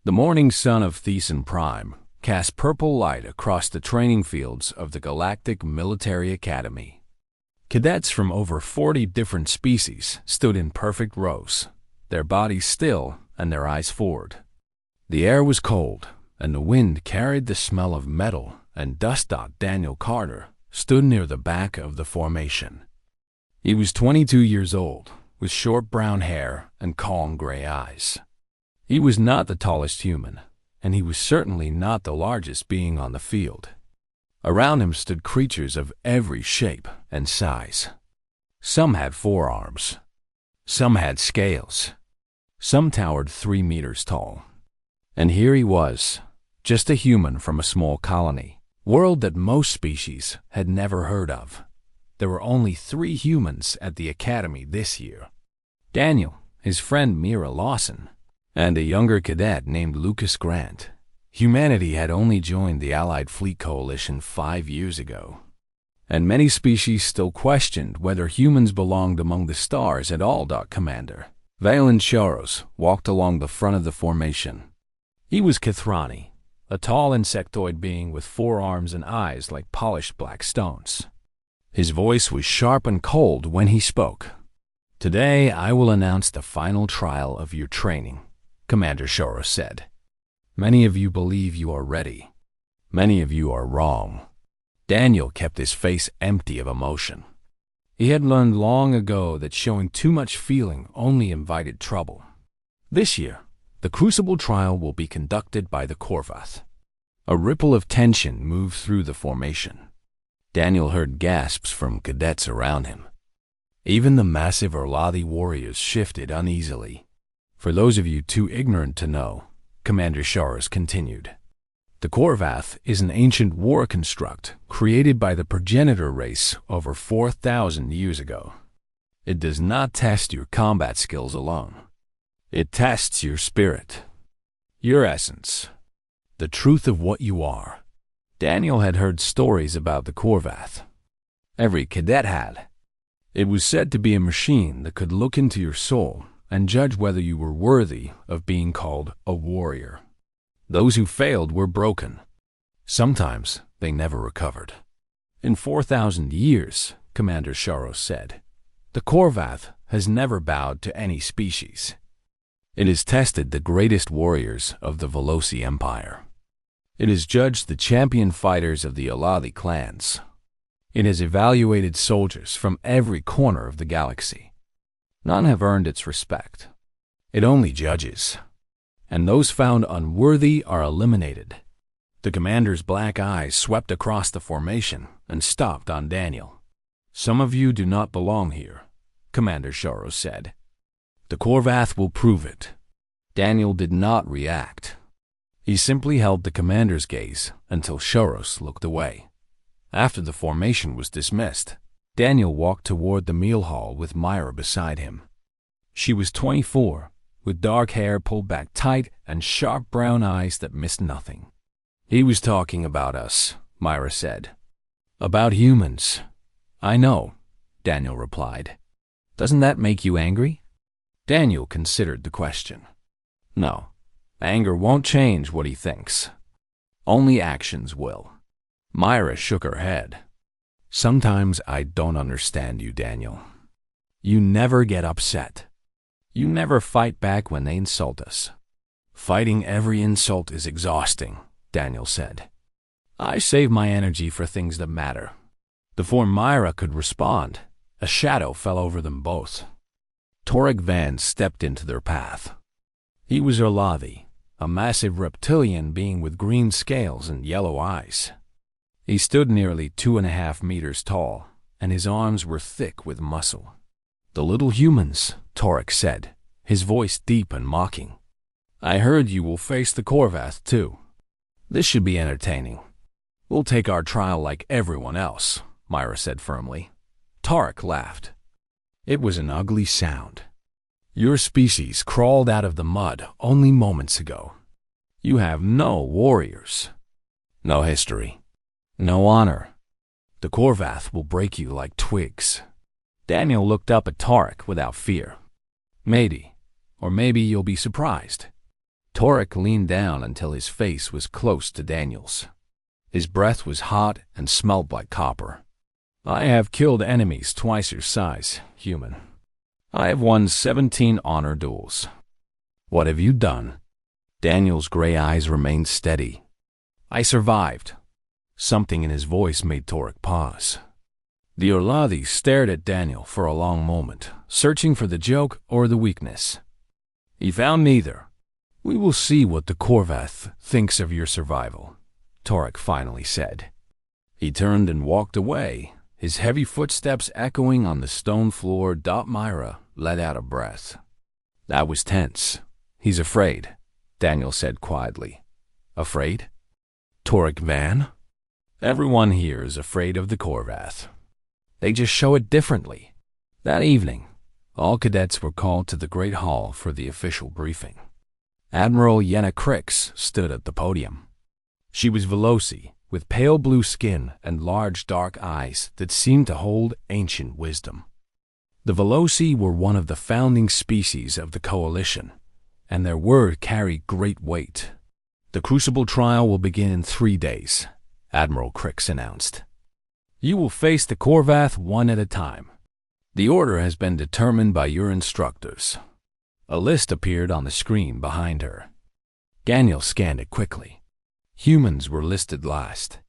The morning sun of Thesan Prime cast purple light across the training fields of the Galactic Military Academy. Cadets from over 40 different species stood in perfect rows, their bodies still and their eyes forward. The air was cold, and the wind carried the smell of metal and dust. Daniel Carter stood near the back of the formation. He was 22 years old, with short brown hair and calm gray eyes. He was not the tallest human, and he was certainly not the largest being on the field. Around him stood creatures of every shape and size. Some had 4 arms. Some had scales. Some towered 3 meters tall. And here he was, just a human from a small colony, world that most species had never heard of. There were only 3 humans at the academy this year. Daniel, his friend Mira Lawson, and a younger cadet named Lucas Grant. Humanity had only joined the Allied Fleet Coalition 5 years ago, and many species still questioned whether humans belonged among the stars at all. Commander Valen Charos walked along the front of the formation. He was Kithrani, a tall insectoid being with 4 arms and eyes like polished black stones. His voice was sharp and cold when he spoke. "Today I will announce the final trial of your training," Commander Charos said. "Many of you believe you are ready. Many of you are wrong." Daniel kept his face empty of emotion. He had learned long ago that showing too much feeling only invited trouble. This year, the Crucible trial will be conducted by the Korvath. A ripple of tension moved through the formation. Daniel heard gasps from cadets around him. Even the massive Erladi warriors shifted uneasily. "For those of you too ignorant to know," Commander Charos continued, "the Korvath is an ancient war construct created by the progenitor race over 4,000 years ago. It does not test your combat skills alone. It tests your spirit, your essence, the truth of what you are." Daniel had heard stories about the Korvath. Every cadet had. It was said to be a machine that could look into your soul and judge whether you were worthy of being called a warrior. Those who failed were broken. Sometimes they never recovered. "In 4,000 years," Commander Charos said, "the Korvath has never bowed to any species. It has tested the greatest warriors of the Veloci Empire. It has judged the champion fighters of the Aladi clans. It has evaluated soldiers from every corner of the galaxy. None have earned its respect. It only judges, and those found unworthy are eliminated." The commander's black eyes swept across the formation and stopped on Daniel. "Some of you do not belong here," Commander Charos said. "The Korvath will prove it." Daniel did not react. He simply held the commander's gaze until Charos looked away. After the formation was dismissed, Daniel walked toward the meal hall with Myra beside him. She was 24, with dark hair pulled back tight and sharp brown eyes that missed nothing. "He was talking about us," Myra said. "About humans." "I know," Daniel replied. "Doesn't that make you angry?" Daniel considered the question. "No, anger won't change what he thinks. Only actions will." Myra shook her head. "Sometimes I don't understand you, Daniel. You never get upset. You never fight back when they insult us." "Fighting every insult is exhausting," Daniel said. "I save my energy for things that matter." Before Myra could respond, a shadow fell over them both. Torek Van stepped into their path. He was Erlavi, a massive reptilian being with green scales and yellow eyes. He stood nearly 2.5 meters tall, and his arms were thick with muscle. "The little humans," Torek said, his voice deep and mocking. "I heard you will face the Korvath, too. This should be entertaining." "We'll take our trial like everyone else," Myra said firmly. Torek laughed. It was an ugly sound. "Your species crawled out of the mud only moments ago. You have no warriors, no history, no honor. The Korvath will break you like twigs." Daniel looked up at Torek without fear. Maybe you'll be surprised." Torek leaned down until his face was close to Daniel's. His breath was hot and smelled like copper. I have killed enemies twice your size, human. I have won 17 honor duels. What have you done? Daniel's gray eyes remained steady. I survived. Something in his voice made Torek pause. The Orladi stared at Daniel for a long moment, searching for the joke or the weakness. He found neither. We will see what the Korvath thinks of your survival, Torek finally said. He turned and walked away, his heavy footsteps echoing on the stone floor. Myra let out a breath. That was tense. He's afraid, Daniel said quietly. Afraid? Torek Van? Everyone here is afraid of the Korvath. They just show it differently. That evening, all cadets were called to the Great Hall for the official briefing. Admiral Yenna Crix stood at the podium. She was Veloci, with pale blue skin and large dark eyes that seemed to hold ancient wisdom. The Veloci were one of the founding species of the Coalition, and their word carried great weight. The Crucible trial will begin in 3 days, Admiral Crix announced. You will face the Korvath one at a time. The order has been determined by your instructors. A list appeared on the screen behind her. Daniel scanned it quickly. Humans were listed last.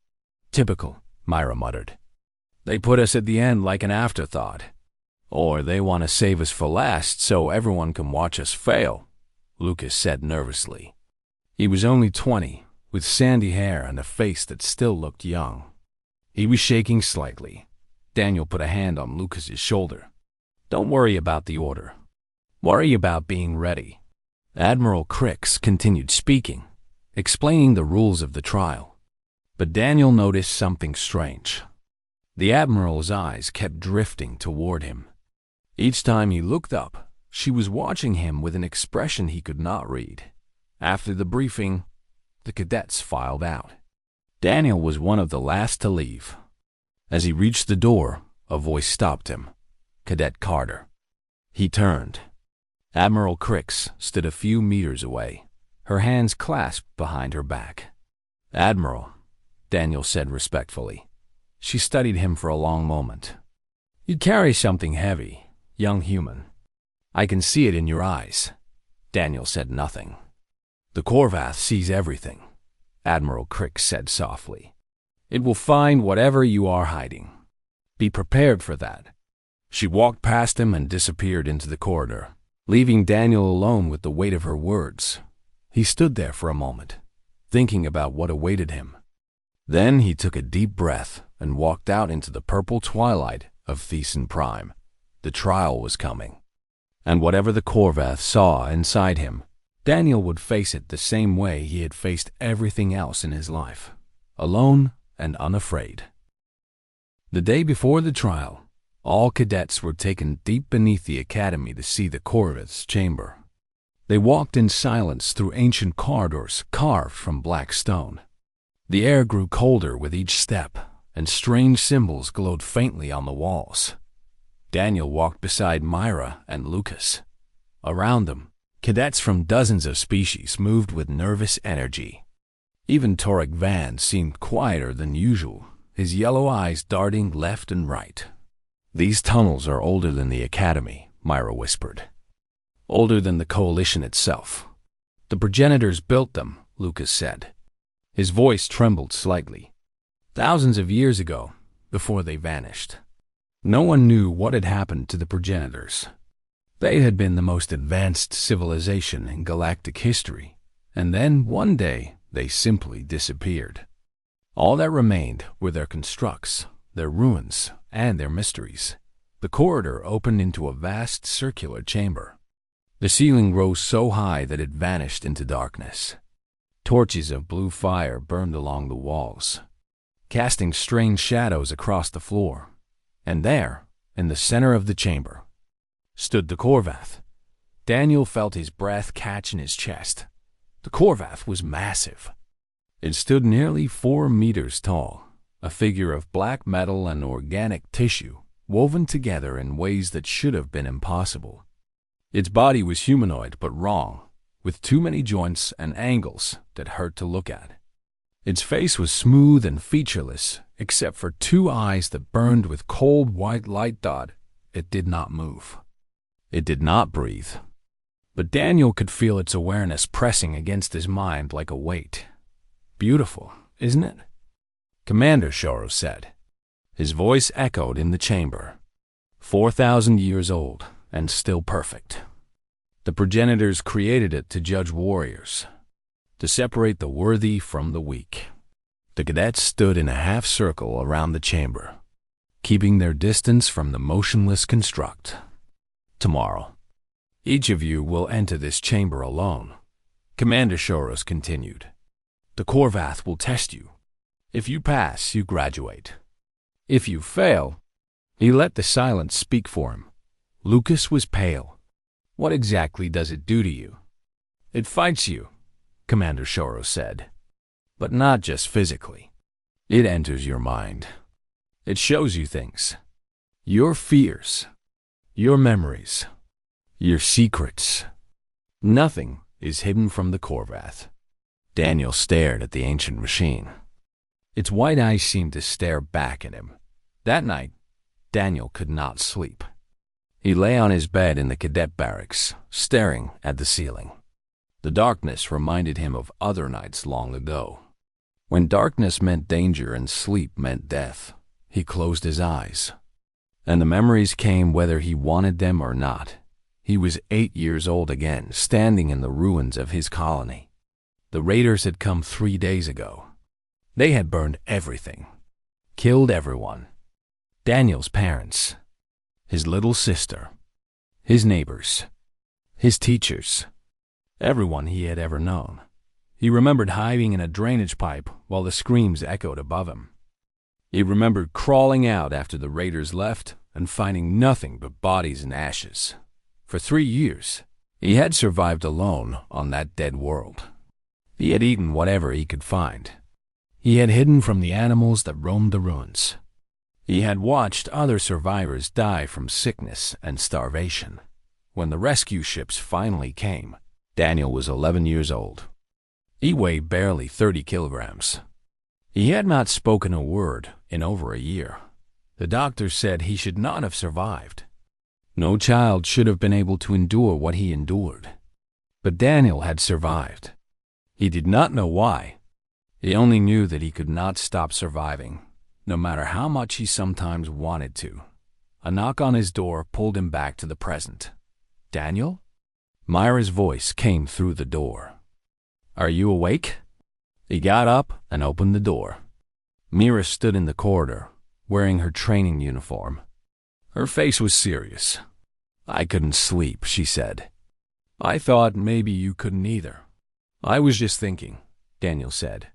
Typical, Myra muttered. They put us at the end like an afterthought. Or they want to save us for last so everyone can watch us fail, Lucas said nervously. He was only 20, with sandy hair and a face that still looked young. He was shaking slightly. Daniel put a hand on Lucas's shoulder. Don't worry about the order. Worry about being ready. Admiral Crix continued speaking, explaining the rules of the trial. But Daniel noticed something strange. The Admiral's eyes kept drifting toward him. Each time he looked up, she was watching him with an expression he could not read. After the briefing, the cadets filed out. Daniel was one of the last to leave. As he reached the door, a voice stopped him. Cadet Carter. He turned. Admiral Crix stood a few meters away, her hands clasped behind her back. Admiral, Daniel said respectfully. She studied him for a long moment. You carry something heavy, young human. I can see it in your eyes. Daniel said nothing. The Korvath sees everything, Admiral Crix said softly. It will find whatever you are hiding. Be prepared for that. She walked past him and disappeared into the corridor, leaving Daniel alone with the weight of her words. He stood there for a moment, thinking about what awaited him. Then he took a deep breath and walked out into the purple twilight of Thesan Prime. The trial was coming. And whatever the Korvath saw inside him, Daniel would face it the same way he had faced everything else in his life, alone and unafraid. The day before the trial, all cadets were taken deep beneath the academy to see the Korvath's chamber. They walked in silence through ancient corridors carved from black stone. The air grew colder with each step, and strange symbols glowed faintly on the walls. Daniel walked beside Myra and Lucas. Around them, cadets from dozens of species moved with nervous energy. Even Torek Van seemed quieter than usual, his yellow eyes darting left and right. These tunnels are older than the academy, Myra whispered. Older than the Coalition itself. The progenitors built them, Lucas said. His voice trembled slightly. Thousands of years ago, before they vanished. No one knew what had happened to the progenitors. They had been the most advanced civilization in galactic history, and then one day they simply disappeared. All that remained were their constructs, their ruins, and their mysteries. The corridor opened into a vast circular chamber. The ceiling rose so high that it vanished into darkness. Torches of blue fire burned along the walls, casting strange shadows across the floor. And there, in the center of the chamber, stood the Korvath. Daniel felt his breath catch in his chest. The Korvath was massive. It stood nearly 4 meters tall, a figure of black metal and organic tissue woven together in ways that should have been impossible. Its body was humanoid but wrong, with too many joints and angles that hurt to look at. Its face was smooth and featureless, except for two eyes that burned with cold white light. It did not move. It did not breathe. But Daniel could feel its awareness pressing against his mind like a weight. Beautiful, isn't it? Commander Shoro said. His voice echoed in the chamber. 4,000 years old and still perfect. The progenitors created it to judge warriors, to separate the worthy from the weak. The cadets stood in a half circle around the chamber, keeping their distance from the motionless construct. Tomorrow, each of you will enter this chamber alone, Commander Shoros continued. The Korvath will test you. If you pass, you graduate. If you fail, he let the silence speak for him. Lucas was pale. What exactly does it do to you? It fights you, Commander Shoros said. But not just physically. It enters your mind. It shows you things. Your fears. Your memories. Your secrets. Nothing is hidden from the Korvath. Daniel stared at the ancient machine. Its white eyes seemed to stare back at him. That night, Daniel could not sleep. He lay on his bed in the cadet barracks, staring at the ceiling. The darkness reminded him of other nights long ago. When darkness meant danger and sleep meant death, he closed his eyes. And the memories came whether he wanted them or not. He was 8 years old again, standing in the ruins of his colony. The raiders had come 3 days ago. They had burned everything, killed everyone. Daniel's parents, his little sister, his neighbors, his teachers, everyone he had ever known. He remembered hiding in a drainage pipe while the screams echoed above him. He remembered crawling out after the raiders left and finding nothing but bodies and ashes. For 3 years, he had survived alone on that dead world. He had eaten whatever he could find. He had hidden from the animals that roamed the ruins. He had watched other survivors die from sickness and starvation. When the rescue ships finally came, Daniel was 11 years old. He weighed barely 30 kilograms. He had not spoken a word in over a year. The doctor said he should not have survived. No child should have been able to endure what he endured. But Daniel had survived. He did not know why. He only knew that he could not stop surviving, no matter how much he sometimes wanted to. A knock on his door pulled him back to the present. Daniel? Myra's voice came through the door. Are you awake? He got up and opened the door. Mira stood in the corridor, wearing her training uniform. Her face was serious. I couldn't sleep, she said. I thought maybe you couldn't either. I was just thinking, Daniel said.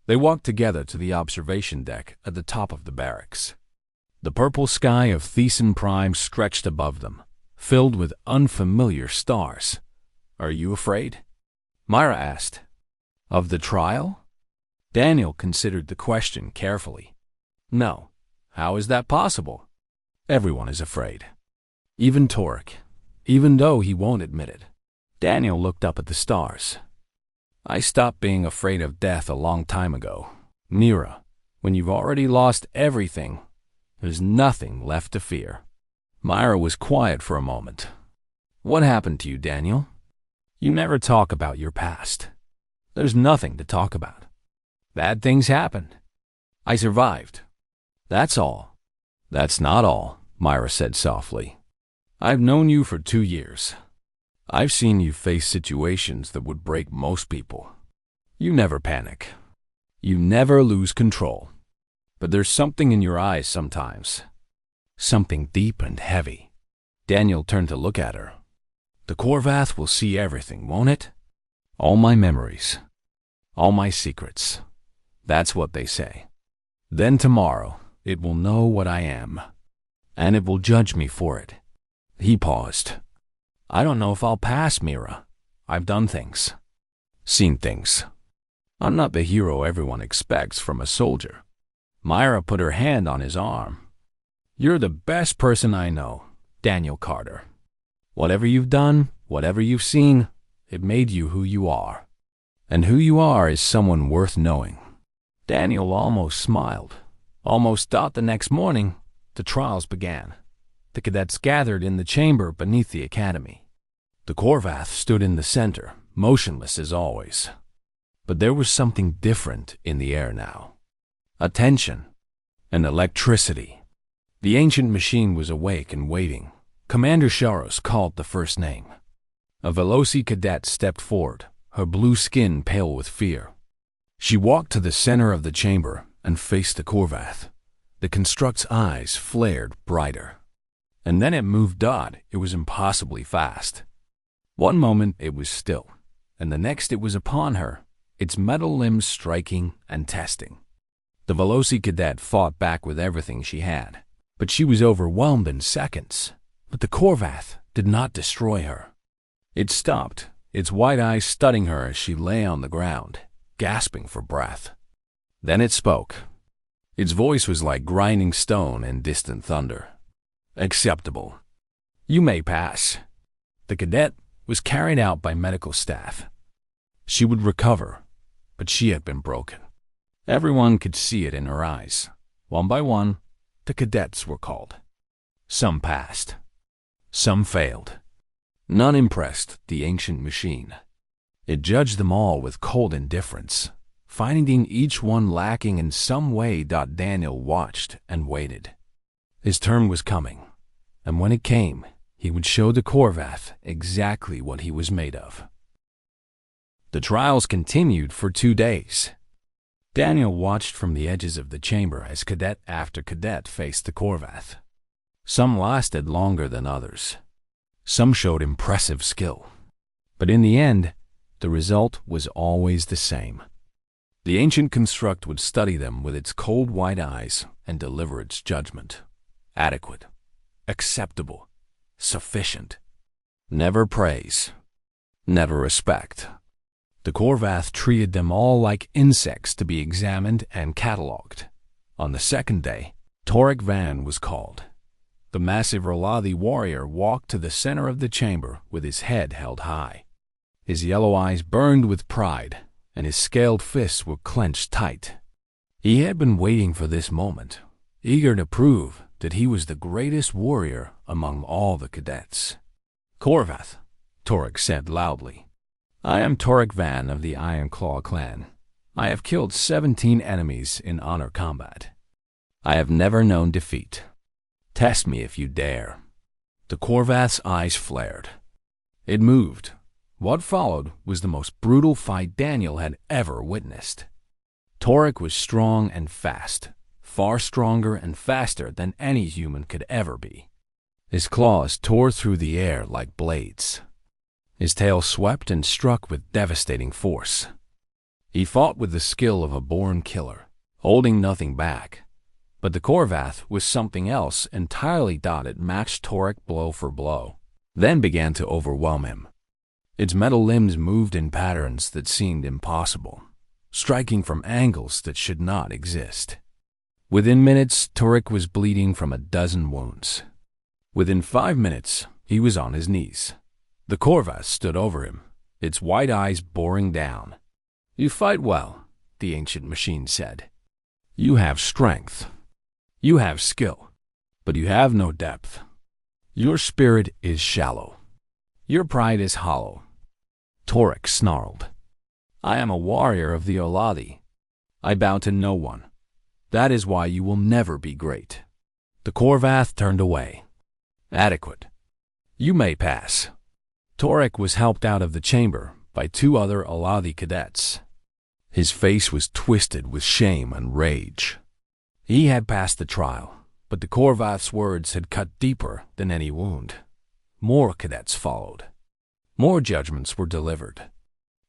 They walked together to the observation deck at the top of the barracks. The purple sky of Thesan Prime stretched above them, filled with unfamiliar stars. Are you afraid? Myra asked. Of the trial? Daniel considered the question carefully. No. How is that possible? Everyone is afraid. Even Torek, even though he won't admit it. Daniel looked up at the stars. I stopped being afraid of death a long time ago. Mira, when you've already lost everything, there's nothing left to fear. Myra was quiet for a moment. What happened to you, Daniel? You never talk about your past. There's nothing to talk about. Bad things happened. I survived. That's all. That's not all, Myra said softly. I've known you for 2 years. I've seen you face situations that would break most people. You never panic. You never lose control. But there's something in your eyes sometimes. Something deep and heavy. Daniel turned to look at her. The Korvath will see everything, won't it? All my memories. All my secrets. That's what they say. Then tomorrow, it will know what I am. And it will judge me for it. He paused. I don't know if I'll pass, Mira. I've done things. Seen things. I'm not the hero everyone expects from a soldier. Myra put her hand on his arm. You're the best person I know, Daniel Carter. Whatever you've done, whatever you've seen, It made you who you are. And who you are is someone worth knowing. Daniel almost smiled. Almost thought the next morning, the trials began. The cadets gathered in the chamber beneath the academy. The Korvath stood in the center, motionless as always. But there was something different in the air now. A tension, an electricity. The ancient machine was awake and waiting. Commander Sharos called the first name. A Veloci cadet stepped forward, her blue skin pale with fear. She walked to the center of the chamber and faced the Korvath. The construct's eyes flared brighter. And then it moved odd. It was impossibly fast. One moment it was still, and the next it was upon her, its metal limbs striking and testing. The Veloci cadet fought back with everything she had, but she was overwhelmed in seconds. But the Korvath did not destroy her. It stopped, its wide eyes studying her as she lay on the ground, gasping for breath. Then it spoke. Its voice was like grinding stone and distant thunder. Acceptable. You may pass. The cadet was carried out by medical staff. She would recover, but she had been broken. Everyone could see it in her eyes. One by one, the cadets were called. Some passed. Some failed. None impressed the ancient machine. It judged them all with cold indifference, finding each one lacking in some way. Daniel watched and waited. His turn was coming, and when it came, he would show the Korvath exactly what he was made of. The trials continued for 2 days. Daniel watched from the edges of the chamber as cadet after cadet faced the Korvath. Some lasted longer than others. Some showed impressive skill. But in the end, the result was always the same. The ancient construct would study them with its cold white eyes and deliver its judgment. Adequate. Acceptable. Sufficient. Never praise. Never respect. The Korvath treated them all like insects to be examined and catalogued. On the second day, Torek Van was called. The massive Roladi warrior walked to the center of the chamber with his head held high. His yellow eyes burned with pride, and his scaled fists were clenched tight. He had been waiting for this moment, eager to prove that he was the greatest warrior among all the cadets. Korvath, Torek said loudly. I am Torek Van of the Iron Claw clan. I have killed 17 enemies in honor combat. I have never known defeat. Test me if you dare. The Korvath's eyes flared. It moved. What followed was the most brutal fight Daniel had ever witnessed. Torek was strong and fast, far stronger and faster than any human could ever be. His claws tore through the air like blades. His tail swept and struck with devastating force. He fought with the skill of a born killer, holding nothing back. But the Korvath was something else entirely. It matched Torek blow for blow, then began to overwhelm him. Its metal limbs moved in patterns that seemed impossible, striking from angles that should not exist. Within minutes, Torek was bleeding from a dozen wounds. Within 5 minutes, he was on his knees. The Korvath stood over him, its white eyes boring down. You fight well, the ancient machine said. You have strength. You have skill, but you have no depth. Your spirit is shallow. Your pride is hollow. Torek snarled. I am a warrior of the Oladi. I bow to no one. That is why you will never be great. The Korvath turned away. Adequate. You may pass. Torek was helped out of the chamber by 2 other Oladi cadets. His face was twisted with shame and rage. He had passed the trial, but the Korvath's words had cut deeper than any wound. More cadets followed. More judgments were delivered.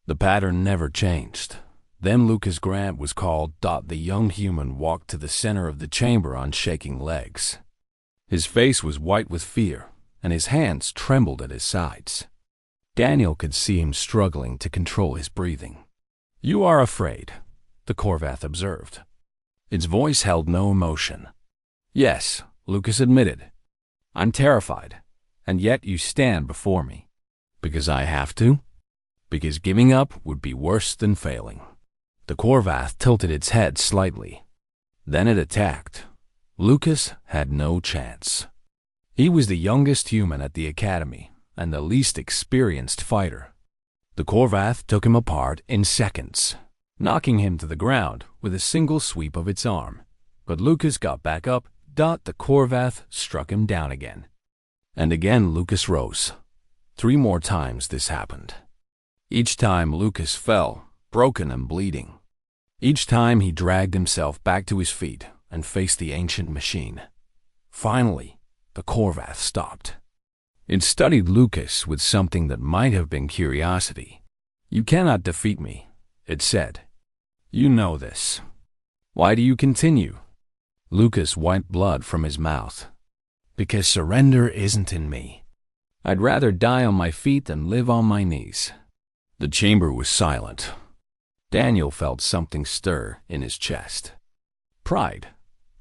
The pattern never changed. Then Lucas Grant was called. The young human walked to the center of the chamber on shaking legs. His face was white with fear, and his hands trembled at his sides. Daniel could see him struggling to control his breathing. You are afraid, the Korvath observed. Its voice held no emotion. Yes, Lucas admitted. I'm terrified, and yet you stand before me. Because I have to? because giving up would be worse than failing. The Korvath tilted its head slightly. Then it attacked. Lucas had no chance. He was the youngest human at the academy and the least experienced fighter. The Korvath took him apart in seconds, knocking him to the ground with a single sweep of its arm. But Lucas got back up. The Korvath struck him down again. And again Lucas rose. 3 more times this happened. Each time Lucas fell, broken and bleeding. Each time he dragged himself back to his feet and faced the ancient machine. Finally, the Korvath stopped. It studied Lucas with something that might have been curiosity. "You cannot defeat me," it said. "You know this. Why do you continue?" Lucas wiped blood from his mouth. "Because surrender isn't in me. I'd rather die on my feet than live on my knees." The chamber was silent. Daniel felt something stir in his chest. Pride,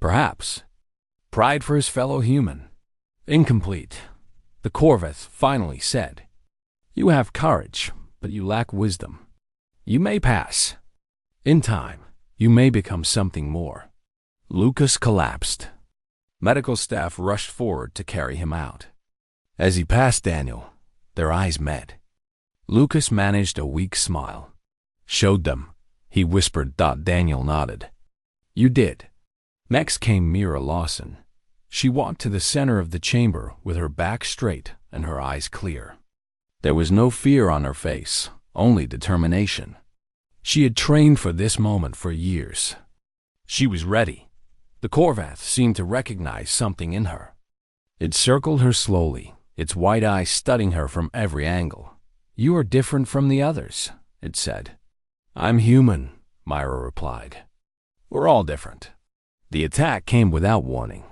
perhaps. Pride for his fellow human. "Incomplete," the Korvath finally said. "You have courage, but you lack wisdom. You may pass. In time, you may become something more." Lucas collapsed. Medical staff rushed forward to carry him out. As he passed Daniel, their eyes met. Lucas managed a weak smile. "Showed them," he whispered. Daniel nodded. "You did." Next came Mira Lawson. She walked to the center of the chamber with her back straight and her eyes clear. There was no fear on her face, only determination. She had trained for this moment for years. She was ready. The Korvath seemed to recognize something in her. It circled her slowly, its white eyes studying her from every angle. "You are different from the others," it said. "I'm human," Myra replied. "We're all different." The attack came without warning.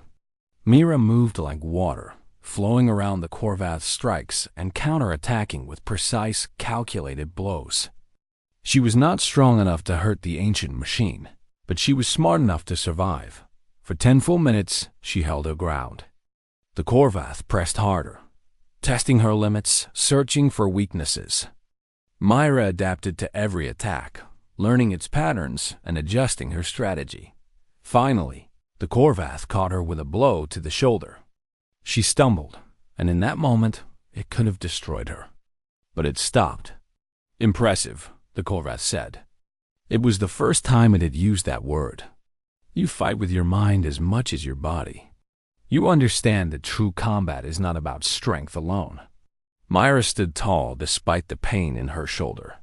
Mira moved like water, flowing around the Korvath's strikes and counter-attacking with precise, calculated blows. She was not strong enough to hurt the ancient machine, but she was smart enough to survive. For 10 full minutes, she held her ground. The Korvath pressed harder, testing her limits, searching for weaknesses. Myra adapted to every attack, learning its patterns and adjusting her strategy. Finally, the Korvath caught her with a blow to the shoulder. She stumbled, and in that moment, it could have destroyed her. But it stopped. "Impressive," the Korvath said. It was the first time it had used that word. "You fight with your mind as much as your body. You understand that true combat is not about strength alone." Myra stood tall despite the pain in her shoulder.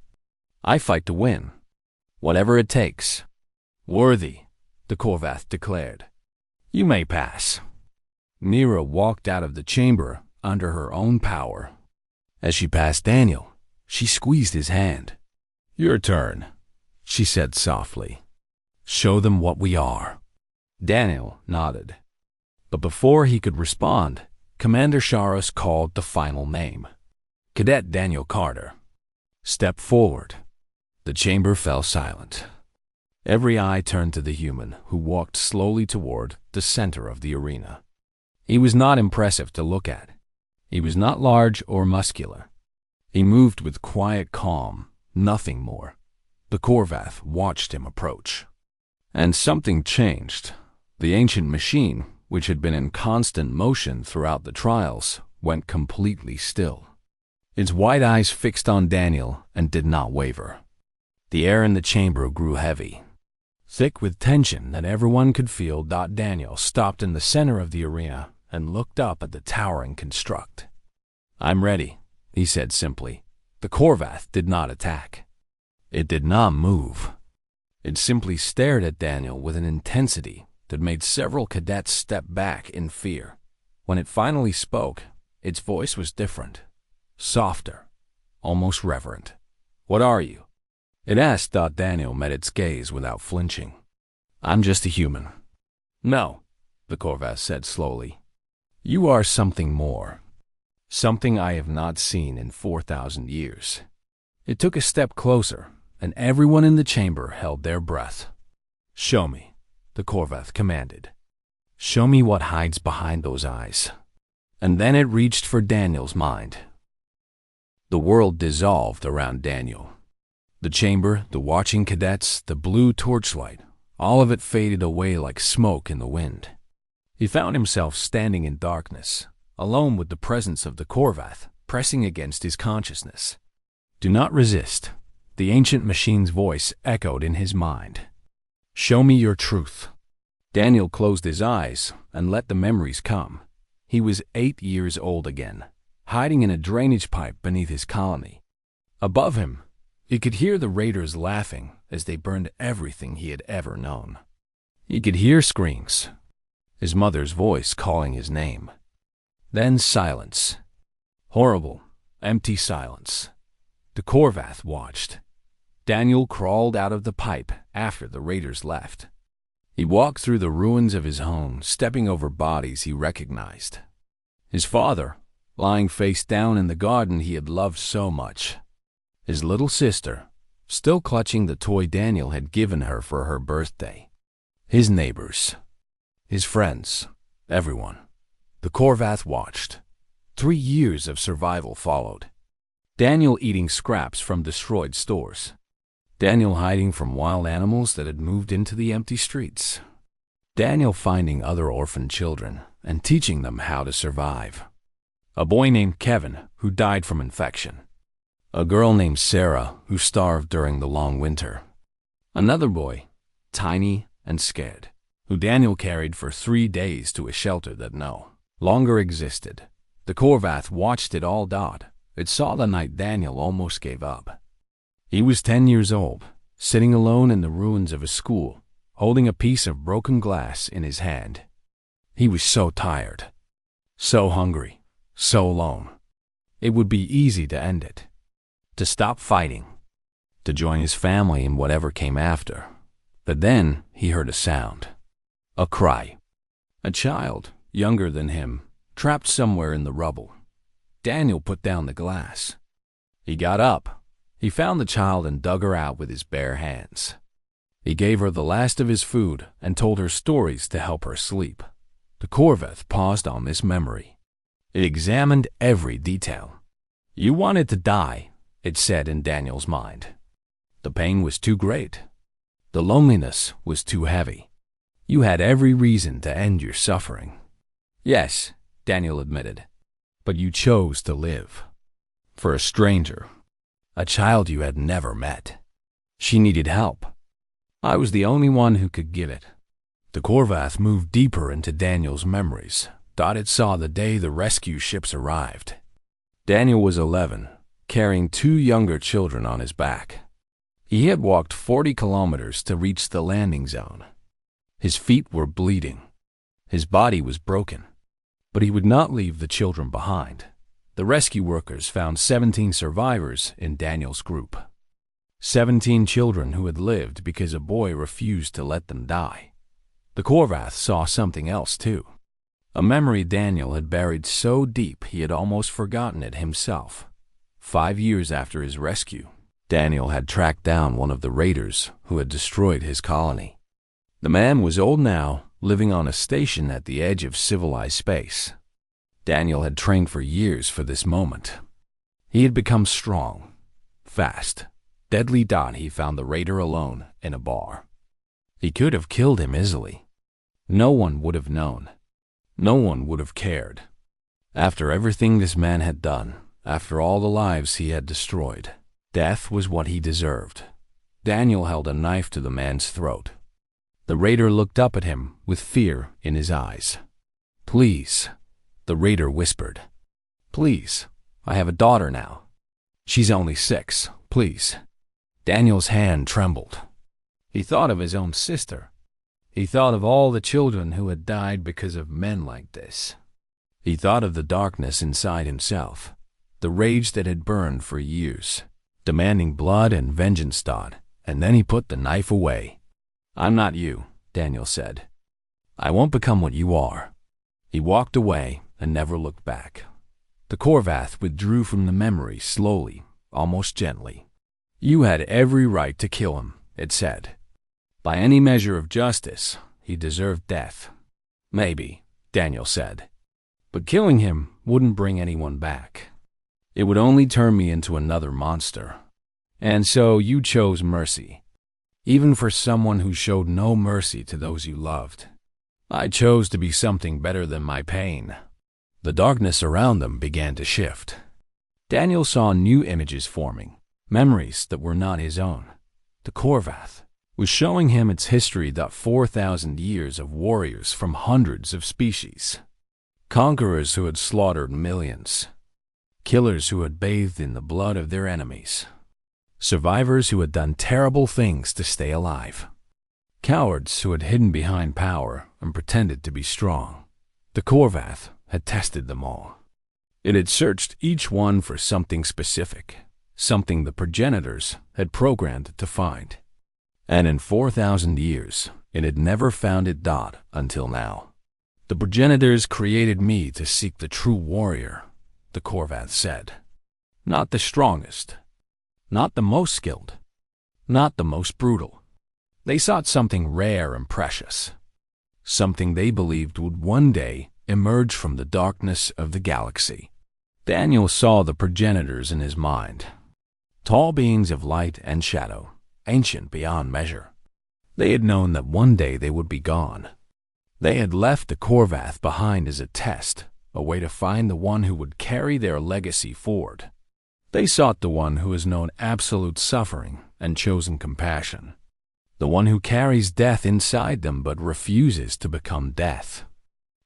"I fight to win. Whatever it takes." "Worthy," the Korvath declared. "You may pass." Mira walked out of the chamber under her own power. As she passed Daniel, she squeezed his hand. "Your turn," she said softly. "Show them what we are." Daniel nodded. But before he could respond, Commander Sharos called the final name. "Cadet Daniel Carter. Step forward." The chamber fell silent. Every eye turned to the human who walked slowly toward the center of the arena. He was not impressive to look at. He was not large or muscular. He moved with quiet calm, nothing more. The Korvath watched him approach. And something changed. The ancient machine, which had been in constant motion throughout the trials, went completely still. Its wide eyes fixed on Daniel and did not waver. The air in the chamber grew heavy, thick with tension that everyone could feel. Daniel stopped in the center of the arena and looked up at the towering construct. "I'm ready," he said simply. The Korvath did not attack. It did not move. It simply stared at Daniel with an intensity that made several cadets step back in fear. When it finally spoke, its voice was different, softer, almost reverent. "What are you?" it asked. Daniel met its gaze without flinching. "I'm just a human." "No," the Korvath said slowly. "You are something more. Something I have not seen in 4,000 years." It took a step closer, and everyone in the chamber held their breath. "Show me," the Korvath commanded. "Show me what hides behind those eyes." And then it reached for Daniel's mind. The world dissolved around Daniel. The chamber, the watching cadets, the blue torchlight, all of it faded away like smoke in the wind. He found himself standing in darkness, alone with the presence of the Korvath pressing against his consciousness. "Do not resist," the ancient machine's voice echoed in his mind. "Show me your truth." Daniel closed his eyes and let the memories come. He was 8 years old again, hiding in a drainage pipe beneath his colony. Above him, he could hear the raiders laughing as they burned everything he had ever known. He could hear screams, his mother's voice calling his name. Then silence. Horrible, empty silence. The Korvath watched. Daniel crawled out of the pipe after the raiders left. He walked through the ruins of his home, stepping over bodies he recognized. His father, lying face down in the garden he had loved so much. His little sister, still clutching the toy Daniel had given her for her birthday. His neighbors, his friends, everyone. The Korvath watched. 3 years of survival followed. Daniel eating scraps from destroyed stores. Daniel hiding from wild animals that had moved into the empty streets. Daniel finding other orphan children and teaching them how to survive. A boy named Kevin who died from infection. A girl named Sarah who starved during the long winter. Another boy, tiny and scared, who Daniel carried for 3 days to a shelter that no longer existed. The Korvath watched it all. It saw the night Daniel almost gave up. He was 10 years old, sitting alone in the ruins of a school, holding a piece of broken glass in his hand. He was so tired, so hungry, so alone. It would be easy to end it, to stop fighting, to join his family in whatever came after. But then he heard a sound, a cry. A child, younger than him, trapped somewhere in the rubble. Daniel put down the glass. He got up. He found the child and dug her out with his bare hands. He gave her the last of his food and told her stories to help her sleep. The Korvath paused on this memory. It examined every detail. "You wanted to die," it said in Daniel's mind. The pain was too great. The loneliness was too heavy. You had every reason to end your suffering. "Yes," Daniel admitted, "but you chose to live. For a stranger, a child you had never met. She needed help. I was the only one who could give it." The Korvath moved deeper into Daniel's memories. It saw the day the rescue ships arrived. Daniel was 11, carrying 2 younger children on his back. He had walked 40 kilometers to reach the landing zone. His feet were bleeding. His body was broken. But he would not leave the children behind. The rescue workers found 17 survivors in Daniel's group. 17 children who had lived because a boy refused to let them die. The Korvath saw something else too. A memory Daniel had buried so deep he had almost forgotten it himself. 5 years after his rescue, Daniel had tracked down one of the raiders who had destroyed his colony. The man was old now, living on a station at the edge of civilized space. Daniel had trained for years for this moment. He had become strong, fast, deadly. He found the raider alone in a bar. He could have killed him easily. No one would have known. No one would have cared. After everything this man had done, after all the lives he had destroyed, death was what he deserved. Daniel held a knife to the man's throat. The raider looked up at him with fear in his eyes. "Please," the raider whispered. "Please, I have a daughter now. She's only 6, please." Daniel's hand trembled. He thought of his own sister. He thought of all the children who had died because of men like this. He thought of the darkness inside himself, the rage that had burned for years, demanding blood and vengeance. And then he put the knife away. "I'm not you," Daniel said. "I won't become what you are." He walked away and never looked back. The Korvath withdrew from the memory slowly, almost gently. "You had every right to kill him," it said. "By any measure of justice, he deserved death." "Maybe," Daniel said. "But killing him wouldn't bring anyone back. It would only turn me into another monster. And so you chose mercy, even for someone who showed no mercy to those you loved. I chose to be something better than my pain." The darkness around them began to shift. Daniel saw new images forming, memories that were not his own. The Korvath was showing him its history, that 4,000 years of warriors from hundreds of species. Conquerors who had slaughtered millions. Killers who had bathed in the blood of their enemies. Survivors who had done terrible things to stay alive. Cowards who had hidden behind power and pretended to be strong. The Korvath had tested them all. It had searched each one for something specific, something the progenitors had programmed it to find. And in 4,000 years, it had never found it until now. "The progenitors created me to seek the true warrior," the Korvath said. "Not the strongest, not the most skilled, not the most brutal. They sought something rare and precious, something they believed would one day emerge from the darkness of the galaxy." Daniel saw the progenitors in his mind. Tall beings of light and shadow, ancient beyond measure. They had known that one day they would be gone. They had left the Korvath behind as a test, a way to find the one who would carry their legacy forward. They sought the one who has known absolute suffering and chosen compassion. The one who carries death inside them but refuses to become death.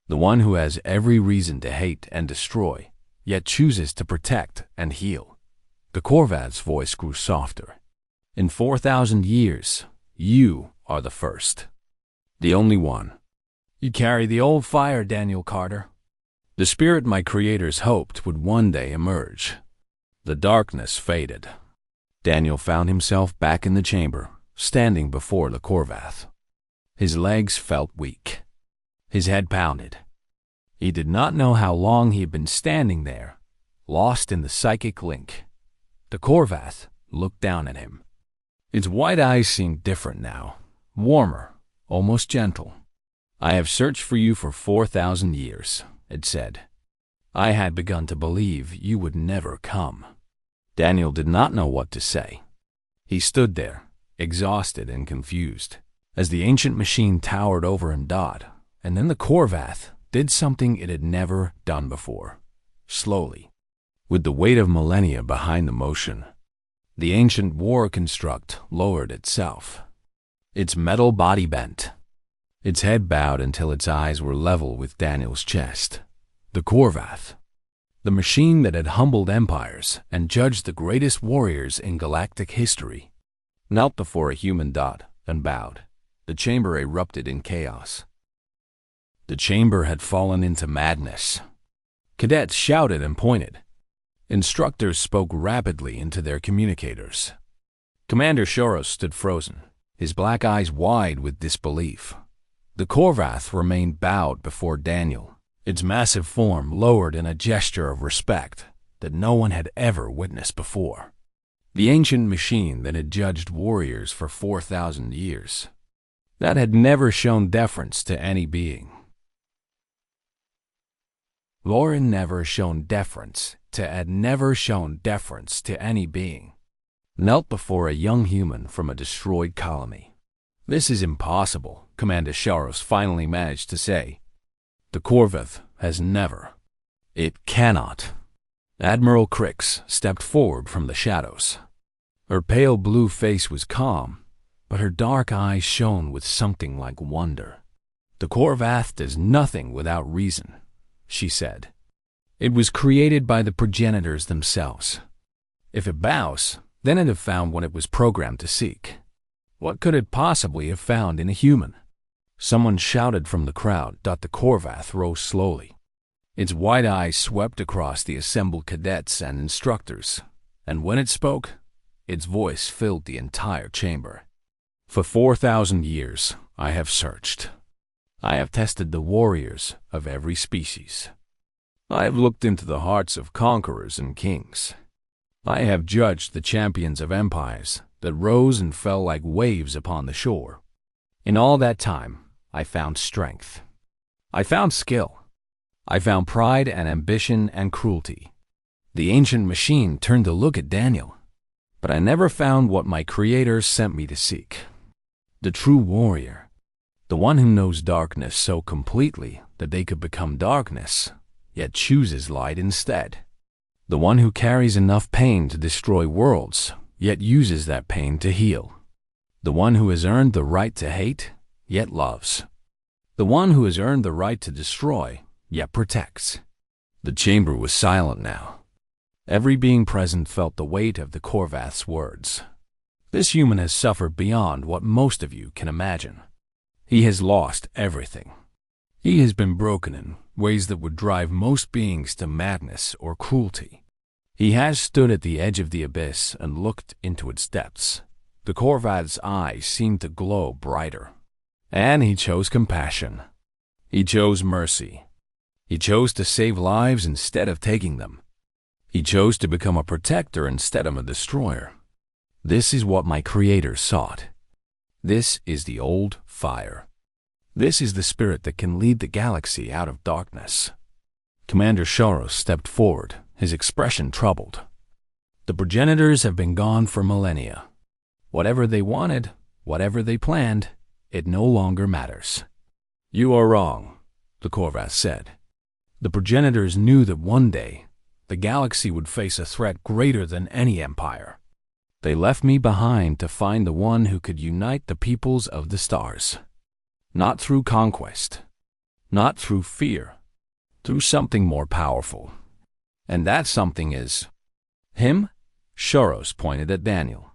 The one who has every reason to hate and destroy, yet chooses to protect and heal. The Korvath's voice grew softer. "In 4,000 years, you are the first. The only one. You carry the old fire, Daniel Carter. The spirit my creators hoped would one day emerge." The darkness faded. Daniel found himself back in the chamber, standing before the Korvath. His legs felt weak. His head pounded. He did not know how long he had been standing there, lost in the psychic link. The Korvath looked down at him. Its white eyes seemed different now, warmer, almost gentle. "I have searched for you for 4,000 years, it said. "I had begun to believe you would never come." Daniel did not know what to say. He stood there, exhausted and confused, as the ancient machine towered over him. And then the Korvath did something it had never done before. Slowly, with the weight of millennia behind the motion, the ancient war construct lowered itself. Its metal body bent. Its head bowed until its eyes were level with Daniel's chest. The Korvath, the machine that had humbled empires and judged the greatest warriors in galactic history, knelt before a human and bowed. The chamber erupted in chaos. The chamber had fallen into madness. Cadets shouted and pointed. Instructors spoke rapidly into their communicators. Commander Shoros stood frozen, his black eyes wide with disbelief. The Korvath remained bowed before Daniel, its massive form lowered in a gesture of respect that no one had ever witnessed before. The ancient machine that had judged warriors for 4,000 years, that had never shown deference to any being. Lauren never shown deference to any being, knelt before a young human from a destroyed colony. "This is impossible," Commander Shoros finally managed to say. "The Korvath has never. It cannot." Admiral Crix stepped forward from the shadows. Her pale blue face was calm, but her dark eyes shone with something like wonder. "The Korvath does nothing without reason," she said. "It was created by the progenitors themselves. If it bows, then it have found what it was programmed to seek. What could it possibly have found in a human?" Someone shouted from the crowd. The Korvath rose slowly. Its wide eyes swept across the assembled cadets and instructors, and when it spoke, its voice filled the entire chamber. "For 4,000 years, I have searched. I have tested the warriors of every species. I have looked into the hearts of conquerors and kings. I have judged the champions of empires that rose and fell like waves upon the shore. In all that time, I found strength. I found skill. I found pride and ambition and cruelty. The ancient machine turned to look at Daniel. But I never found what my creators sent me to seek. The true warrior. The one who knows darkness so completely that they could become darkness, yet chooses light instead. The one who carries enough pain to destroy worlds, yet uses that pain to heal. The one who has earned the right to hate, yet loves. The one who has earned the right to destroy, yet protects. The chamber was silent now. Every being present felt the weight of the Korvath's words. This human has suffered beyond what most of you can imagine. He has lost everything. He has been broken in ways that would drive most beings to madness or cruelty. He has stood at the edge of the abyss and looked into its depths. The Korvath's eyes seemed to glow brighter. And he chose compassion. He chose mercy. He chose to save lives instead of taking them. He chose to become a protector instead of a destroyer. This is what my creators sought. This is the old fire. This is the spirit that can lead the galaxy out of darkness. Commander Shoros stepped forward, his expression troubled. The progenitors have been gone for millennia. Whatever they wanted, whatever they planned, it no longer matters. You are wrong, the Korvath said. The progenitors knew that one day, the galaxy would face a threat greater than any empire. They left me behind to find the one who could unite the peoples of the stars. Not through conquest, not through fear, through something more powerful. And that something is him? Shoros pointed at Daniel.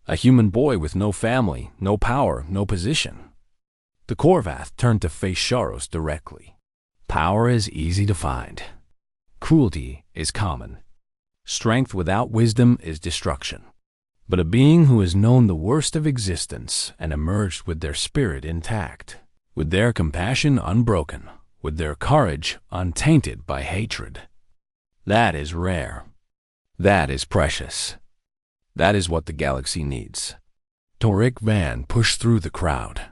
A human boy with no family, no power, no position. The Korvath turned to face Shoros directly. Power is easy to find. Cruelty is common. Strength without wisdom is destruction. But a being who has known the worst of existence and emerged with their spirit intact, with their compassion unbroken, with their courage untainted by hatred, that is rare. That is precious. That is what the galaxy needs. Torik Van pushed through the crowd.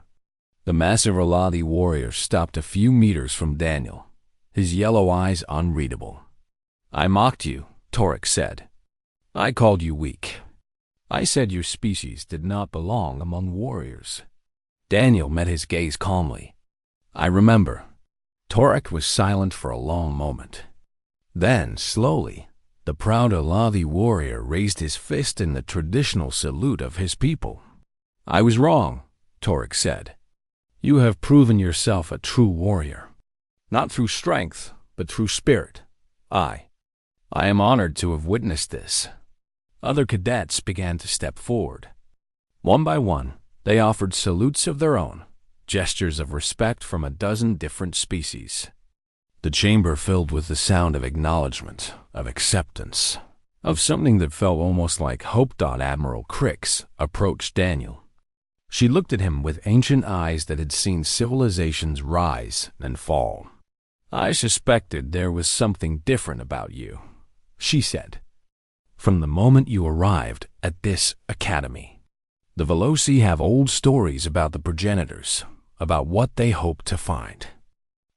The massive Aladi warrior stopped a few meters from Daniel, his yellow eyes unreadable. I mocked you, Torik said. I called you weak. I said your species did not belong among warriors. Daniel met his gaze calmly. I remember. Torik was silent for a long moment. Then, slowly, the proud Aladi warrior raised his fist in the traditional salute of his people. I was wrong, Torik said. You have proven yourself a true warrior. Not through strength, but through spirit. I am honored to have witnessed this. Other cadets began to step forward. One by one, they offered salutes of their own, gestures of respect from a dozen different species. The chamber filled with the sound of acknowledgement, of acceptance, of something that felt almost like Hope. Admiral Crix approached Daniel. She looked at him with ancient eyes that had seen civilizations rise and fall. I suspected there was something different about you, she said. From the moment you arrived at this academy, the Veloci have old stories about the progenitors, about what they hoped to find.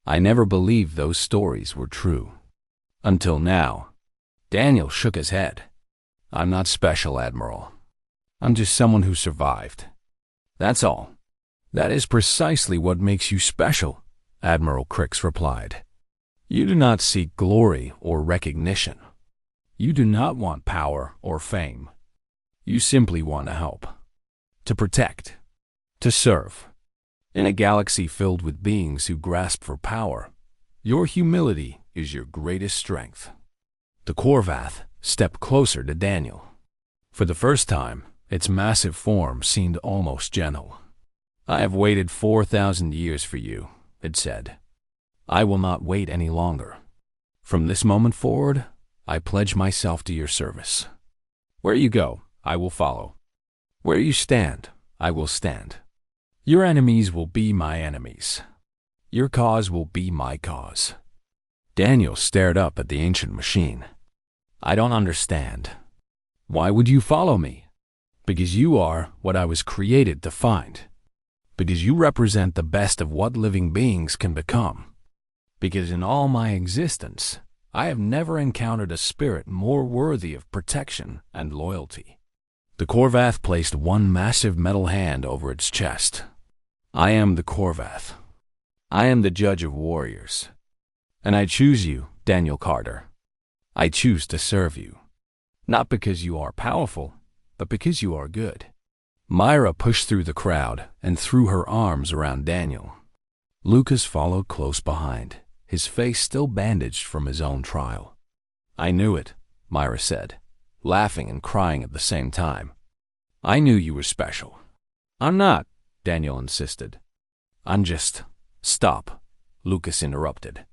I never believed those stories were true. Until now. Daniel shook his head. I'm not special, Admiral. I'm just someone who survived. That's all. That is precisely what makes you special, Admiral Crix replied. You do not seek glory or recognition. You do not want power or fame. You simply want to help. To protect. To serve. In a galaxy filled with beings who grasp for power, your humility is your greatest strength. The Korvath stepped closer to Daniel. For the first time, its massive form seemed almost gentle. I have waited 4,000 years for you, it said. I will not wait any longer. From this moment forward, I pledge myself to your service. Where you go, I will follow. Where you stand, I will stand. Your enemies will be my enemies. Your cause will be my cause. Daniel stared up at the ancient machine. I don't understand. Why would you follow me? Because you are what I was created to find. Because you represent the best of what living beings can become. Because in all my existence, I have never encountered a spirit more worthy of protection and loyalty. The Korvath placed one massive metal hand over its chest. I am the Korvath. I am the judge of warriors. And I choose you, Daniel Carter. I choose to serve you. Not because you are powerful, but because you are good. Myra pushed through the crowd and threw her arms around Daniel. Lucas followed close behind, his face still bandaged from his own trial. I knew it, Myra said, laughing and crying at the same time. I knew you were special. I'm not, Daniel insisted. I'm just... Stop, Lucas interrupted.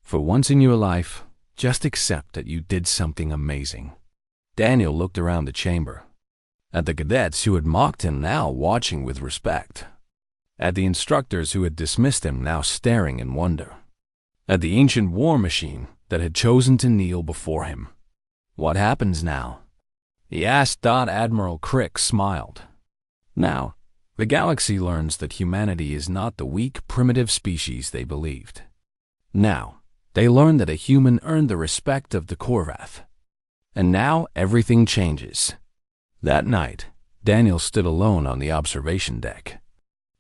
For once in your life, just accept that you did something amazing. Daniel looked around the chamber, at the cadets who had mocked him now watching with respect, at the instructors who had dismissed him now staring in wonder, at the ancient war machine that had chosen to kneel before him. What happens now? He asked. Admiral Crick smiled. Now, the galaxy learns that humanity is not the weak, primitive species they believed. Now, they learn that a human earned the respect of the Korvath. And now everything changes. That night, Daniel stood alone on the observation deck.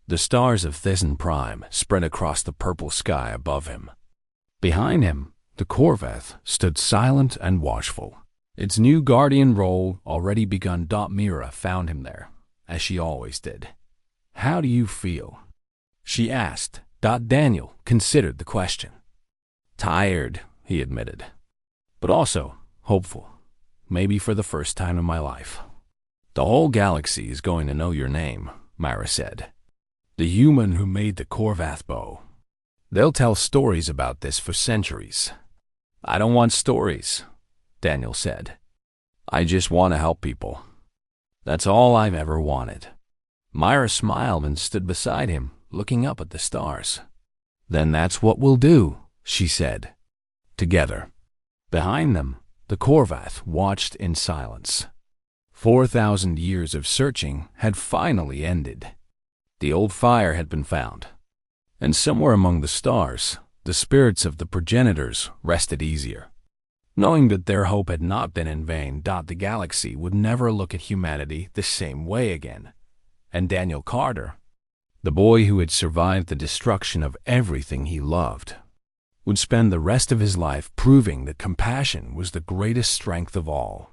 The stars of Thizin Prime spread across the purple sky above him. Behind him, the Korvath stood silent and watchful. Its new guardian role already begun. Mira found him there, as she always did. How do you feel? She asked. Daniel considered the question. Tired, he admitted, but also hopeful, maybe for the first time in my life. The whole galaxy is going to know your name, Myra said. The human who made the Korvath bow. They'll tell stories about this for centuries. I don't want stories, Daniel said. I just want to help people. That's all I've ever wanted. Myra smiled and stood beside him, looking up at the stars. Then that's what we'll do, she said. Together. Behind them, the Korvath watched in silence. 4,000 years of searching had finally ended. The old fire had been found, and somewhere among the stars, the spirits of the progenitors rested easier, knowing that their hope had not been in vain. The galaxy would never look at humanity the same way again, and Daniel Carter, the boy who had survived the destruction of everything he loved, would spend the rest of his life proving that compassion was the greatest strength of all.